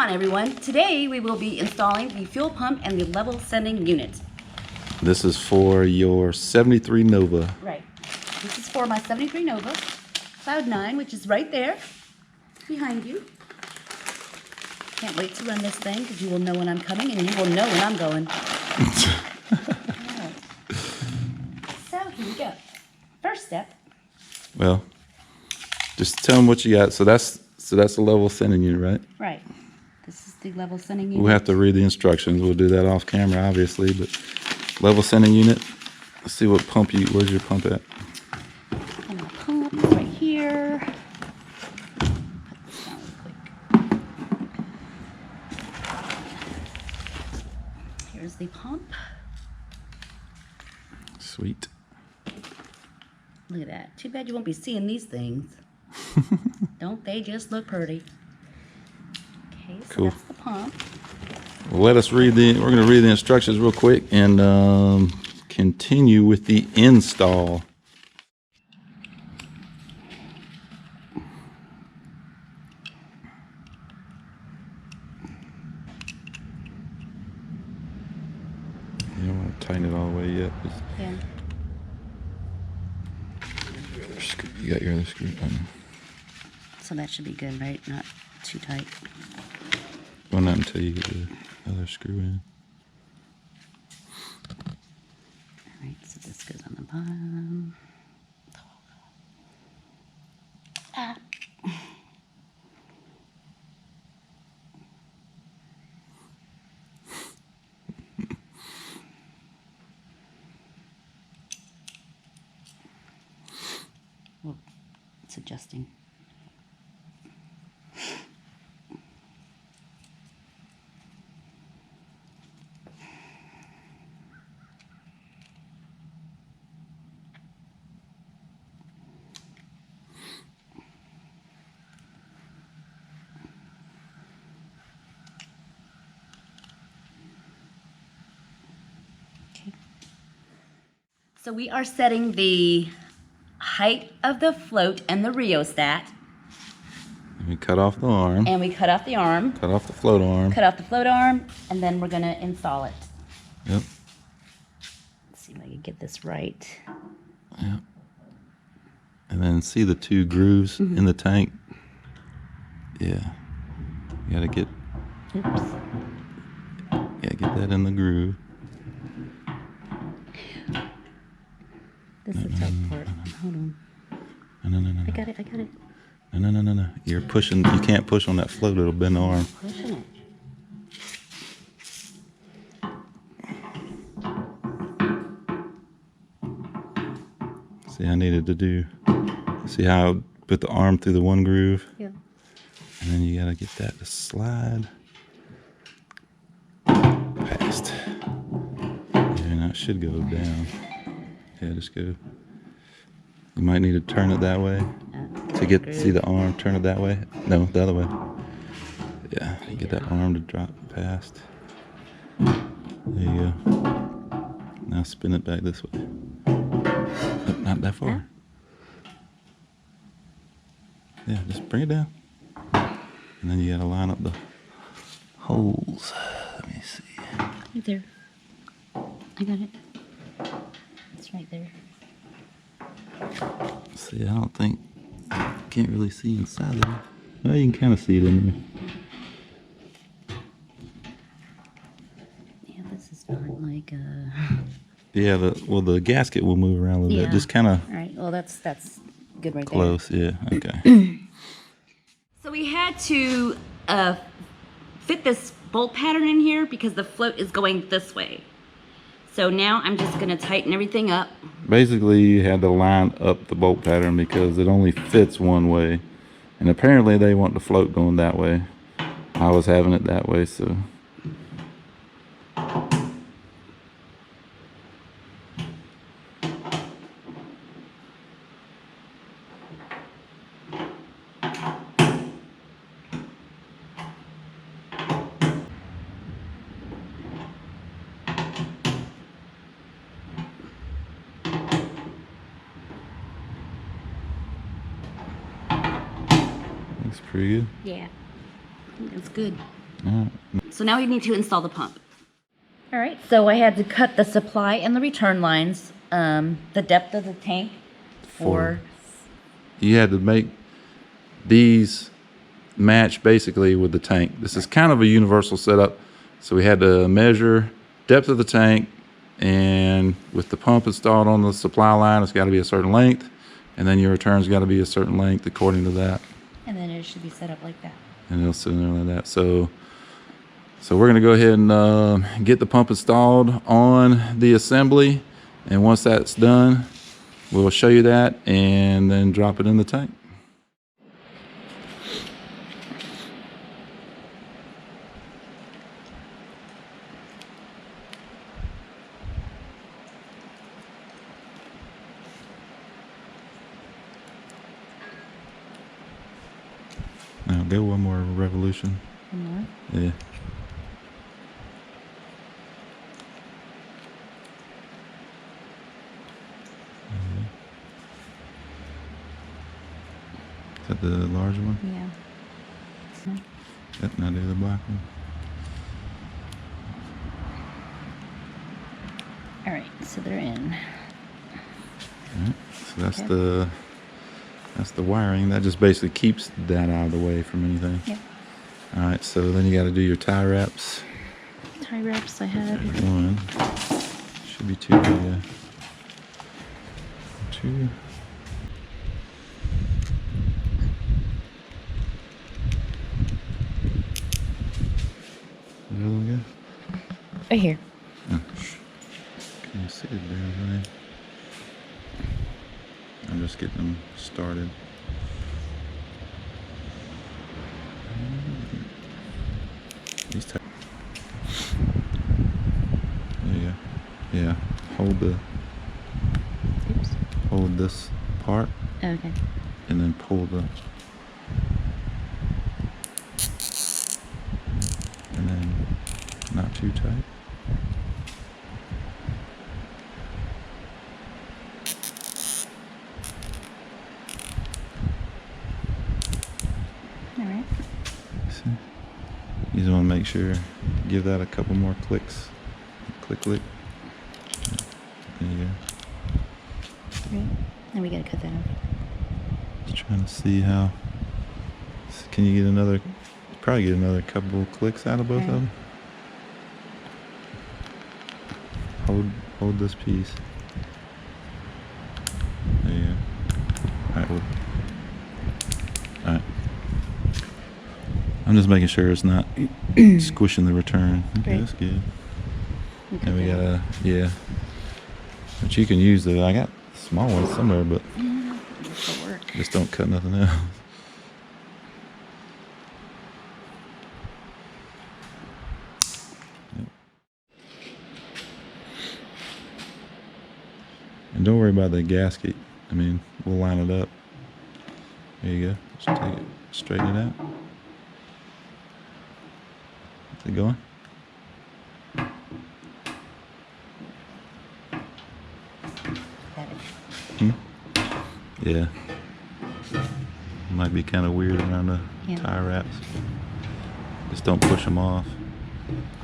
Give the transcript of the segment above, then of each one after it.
on, everyone. Today we will be installing the fuel pump and the level sending unit. This is for your 73 Nova. Right. This is for my 73 Nova Cloud 9, which is right there behind you. Can't wait to run this thing because you will know when I'm coming and you will know when I'm going. Right. So here we go. First step. Well, just tell them what you got. So that's the level sending unit, right? Right. This is the level sending unit. We'll have to read the instructions. We'll do that off camera, obviously, but level sending unit. Let's see what pump where's your pump at? And our pump is right here. Put this down real quick. Here's the pump. Sweet. Look at that. Too bad you won't be seeing these things. Don't they just look pretty? Okay, so Cool. that's the pump. Well, we're going to read the instructions real quick and continue with the install. You don't want to tighten it all the way yet. Yeah. You got your other screw. So that should be good, right? Not too tight. Well, not until you get the other screw in. Alright, so this goes on the bottom. Ah. Well, it's adjusting. Okay. So we are setting the height of the float and the rheostat. We cut off the arm. And we cut off the arm. Cut off the float arm. Cut off the float arm, and then we're gonna install it. Yep. Let's see if I can get this right. Yep. And then see the two grooves in the tank? Yeah. You gotta get Oops. get that in the groove. This is the tough part. Hold on. No. I got it. No. You're pushing. You can't push on that float. It'll bend the arm. Pushing it. See, I needed to do. See how I put the arm through the one groove? Yeah. And then you gotta get that to slide past. Yeah, now it should go down. Yeah, just go. You might need to turn it that way to get see the arm. Turn it that way. No, the other way. Yeah, you get that arm to drop past. There you go. Now spin it back this way. Oh, not that far. Yeah, just bring it down. And then you gotta line up the holes. Let me see. Right there. I got it. It's right there. See, I don't think, can't really see inside of it. Well, you can kind of see it in there. Yeah, this is not like a... Yeah, the gasket will move around a little bit. Just kind of All right, well, that's good right close. Yeah, okay. there. So we had to fit this bolt pattern in here because the float is going this way. So now I'm just gonna tighten everything up. Basically, you had to line up the bolt pattern because it only fits one way. And apparently they want the float going that way. I was having it that way, so. Looks pretty good. Yeah, it's good. So now we need to install the pump. All right, so I had to cut the supply and the return lines, the depth of the tank for You had to make these match basically with the tank. This is kind of a universal setup. So we had to measure depth of the tank, and with the pump installed on the supply line, it's got to be a certain length, and then your return's got to be a certain length according to that. and then it should be set up like that. And it'll sit in there like that. So we're gonna go ahead and get the pump installed on the assembly, and once that's done, we'll show you that and then drop it in the tank. Now go one more revolution. One more. Yeah. Is that the larger one? Yeah. Yep, now do the black one. All right, so they're in. Alright, so that's the wiring. That just basically keeps that out of the way from anything. Yep. Alright, so then you got to do your tie wraps. Tie wraps I had. One. Should be two, yeah. Two. The other one go? Right here. Oh, can you see the damn thing? I'm just getting them started. These type. There you go. Yeah. Oops. Hold this part Okay. and then pull the. And then not too tight. All right. See? You just want to make sure, give that a couple more clicks. Click, click. There you go. Right. Then we gotta cut that off. Just trying to see how. Can you get another? Probably get another couple clicks out of both of them. Hold this piece. There you go. Alright, alright. I'm just making sure it's not squishing the return. Okay, Right. that's good. We cut And we that off. gotta, yeah. But you can use I got small ones somewhere, but This'll work. just don't cut nothing else. And don't worry about the gasket. I mean, we'll line it up. There you go. Just take it, straighten it out. Is it going? Got it. Yeah. Might be kind of weird around the Yeah. tie wraps. Just don't push them off.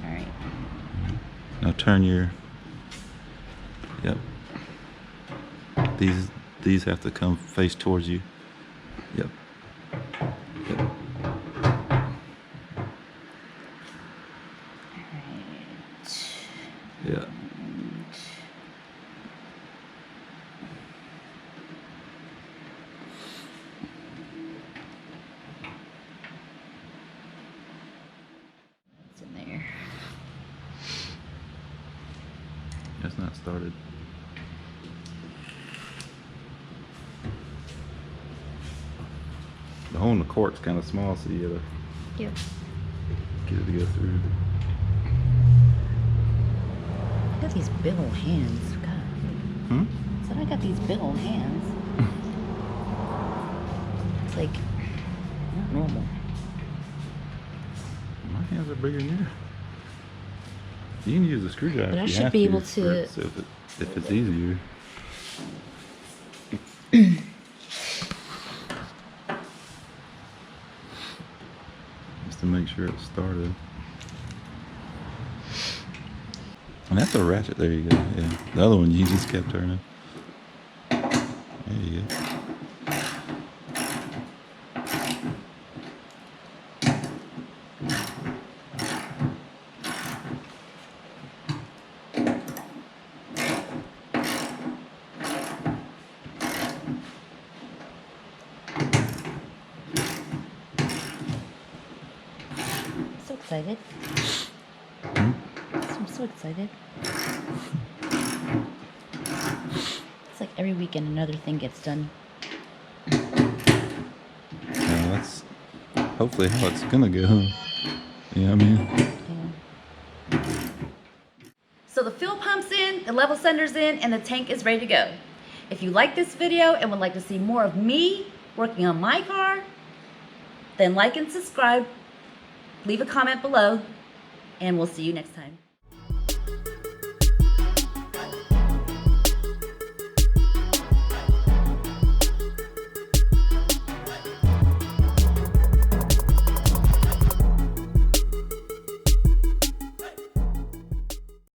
All right. Now turn your. Yep. These have to come face towards you. Yep. Yep. All right. Yeah. It's in there. That's not started. The hole in the cork's kind of small, so you gotta Yep. get it to go through. I got these big old hands. God. Hmm? Said I got these big old hands. It's like not normal. My hands are bigger than yours. You can use a screwdriver. But I if you should have be to able for to- it, so if it's easier. just to make sure it started. And that's a ratchet. There you go. Yeah. The other one you just kept turning. There you go. So excited. I'm so excited. It's like every weekend another thing gets done. Yeah, that's hopefully how it's gonna go. You know what I mean? Yeah. So the fuel pump's in, the level sender's in, and the tank is ready to go. If you like this video and would like to see more of me working on my car, then like and subscribe, leave a comment below, and we'll see you next time.